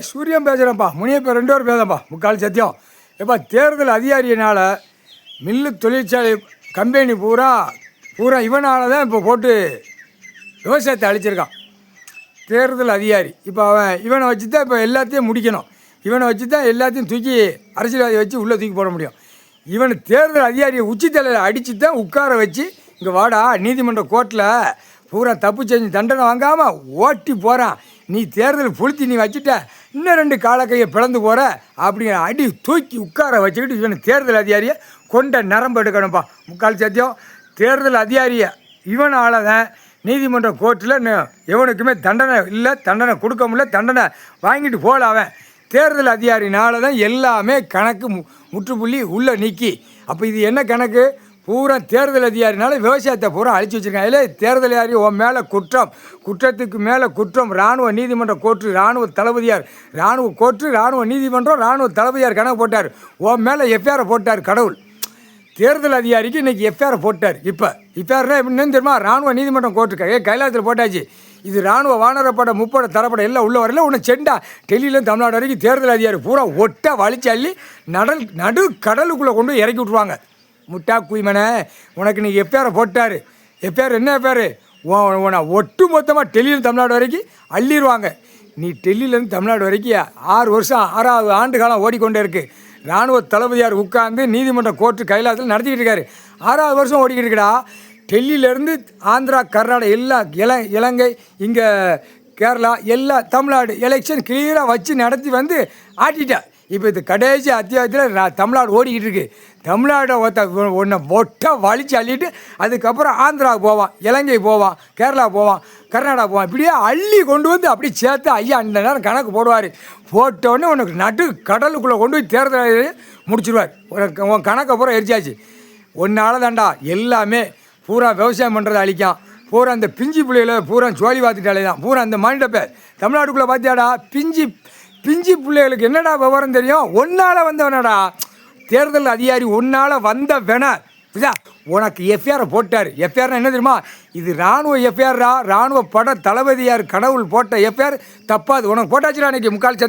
சூரியன் பேசுகிறேன்ப்பா, முனியப்பா 2 பேர் பேசுகிறேன்ப்பா, முக்கால் சத்தியம். எப்போ தேர்தல் அதிகாரியினால் மில்லு தொழிற்சாலை கம்பெனி பூரா இவனால் தான் இப்போ போட்டு விவசாயத்தை அழிச்சிருக்கான் தேர்தல் அதிகாரி. இப்போ இவனை வச்சு தான் இப்போ எல்லாத்தையும் முடிக்கணும். இவனை வச்சு தான் எல்லாத்தையும் தூக்கி அரசியல்வாதியை வச்சு உள்ளே தூக்கி போட முடியும். இவன் தேர்தல் அதிகாரியை உச்சித்தலையில் அடித்து தான் உட்கார வச்சு இங்கே வாடா நீதிமன்ற கோர்ட்டில் பூரா தப்பு செஞ்சு தண்டனை வாங்காமல் ஓட்டி போகிறான். நீ தேர்தல் புளுத்தி நீ வச்சுட்ட, இன்னும் 2 காலக்கையை பிளந்து போகிற அப்படிங்கிற அடி தூக்கி உட்கார வச்சுக்கிட்டு இவன் தேர்தல் அதிகாரியை கொண்ட நரம்பு எடுக்கணும்ப்பா. முக்கால் சத்தியம். தேர்தல் அதிகாரியை இவனால் தான் நீதிமன்ற கோர்ட்டில் எவனுக்குமே தண்டனை இல்லை, தண்டனை கொடுக்க முடியல, தண்டனை வாங்கிட்டு போகல. அவன் தேர்தல் அதிகாரினால தான் எல்லாமே கணக்கு முற்றுப்புள்ளி உள்ளே நீக்கி. அப்போ இது என்ன கணக்கு? பூரா தேர்தல் அதிகாரினால விவசாயத்தை பூரா அழிச்சு வச்சுருக்காங்க. இல்லை தேர்தல் அதிகாரி உன் மேலே குற்றம், குற்றத்துக்கு மேலே குற்றம். இராணுவ நீதிமன்ற கோர்ட்டு, இராணுவ தளபதியார், இராணுவ கோர்ட்டு, இராணுவ நீதிமன்றம், இராணுவ தளபதியார் கணக்கு போட்டார். உன் மேலே எஃப்ஐஆரை போட்டார் கடவுள். தேர்தல் அதிகாரிக்கு இன்றைக்கி எஃப்ஐஆரை போட்டார். இப்போ எஃப்ஐஆர்னா எப்படின்னு தெரியுமா? இராணுவ நீதிமன்றம் கோர்ட்டு கைலாயத்தில் போட்டாச்சு. இது இராணுவ வானரப்பட முப்படை தரப்பட எல்லாம் உள்ள வரல. உன்னை செண்டா டெல்லியிலேருந்து தமிழ்நாடு வரைக்கும் தேர்தல் அதிகாரி பூரா ஒட்டை வலிச்சு அள்ளி நடு கடலுக்குள்ளே கொண்டு இறக்கி விட்ருவாங்க. முட்டா குய்மனை உனக்கு நீ எஃப்ஐஆரை போட்டார். எஃப்ஐஆர் என்ன எஃப்ஐஆர்? உன்னை ஒட்டு மொத்தமாக டெல்லியிலேருந்து தமிழ்நாடு வரைக்கும் அள்ளிடுவாங்க. நீ டெல்லியிலேருந்து தமிழ்நாடு வரைக்கும் 6 வருஷம் 6வது ஆண்டு காலம் ஓடிக்கொண்டே இருக்குது. இராணுவ தளபதியார் உட்கார்ந்து நீதிமன்ற கோர்ட்டு கைலாசத்தில் நடத்திக்கிட்டு இருக்காரு. 6வது வருஷம் ஓடிக்கிட்டு இருக்கடா. டெல்லியிலேருந்து ஆந்திரா, கர்நாடகா எல்லாம் இலங்கை, இங்கே கேரளா, எல்லாம் தமிழ்நாடு எலெக்ஷன் கிளியராக வச்சு நடத்தி வந்து ஆட்டிட்டா. இப்போ இது கடைசி அத்தியாயத்தில் தமிழ்நாடு ஓடிக்கிட்டு இருக்குது. தமிழ்நாடை ஒன்றை ஒட்டாக வலிச்சு அள்ளிட்டு அதுக்கப்புறம் ஆந்திராவுக்கு போவான், இலங்கை போவான், கேரளா போவான், கர்நாடகா போவான். இப்படியே அள்ளி கொண்டு வந்து அப்படியே சேர்த்து ஐயா இந்த நேரம் கணக்கு போடுவார். போட்டோடனே உனக்கு நடு கடலுக்குள்ளே கொண்டு போய் தேர்தல் முடிச்சிடுவார். உன் கணக்கை பூரா எரிச்சாச்சு. ஒன்றால் தாண்டா எல்லாமே பூரா விவசாயம் பண்ணுறதை அழிக்கான். பூரா அந்த பிஞ்சு பிள்ளைகளை பூரா சோழி பார்த்துட்டாலே தான் பூரா அந்த மாநிலப்பேர் தமிழ்நாட்டுக்குள்ளே பார்த்தியாடா. பிஞ்சு பிள்ளைகளுக்கு என்னடா விவரம் தெரியும்? ஒன்றால் வந்தவனடா தேர்தல் அதிகாரி, ஒன்றால் வந்தவன. இதா உனக்கு எஃப்ஐஆரை போட்டார். எஃப்ஐஆர்னா என்ன தெரியுமா? இது இராணுவ எஃப்ஐஆர்ரா, இராணுவ பட தளபதியார் கடவுள் போட்ட எஃப்ஐஆர் தப்பாது. உனக்கு போட்டாச்சுடா அன்றைக்கி முக்கால்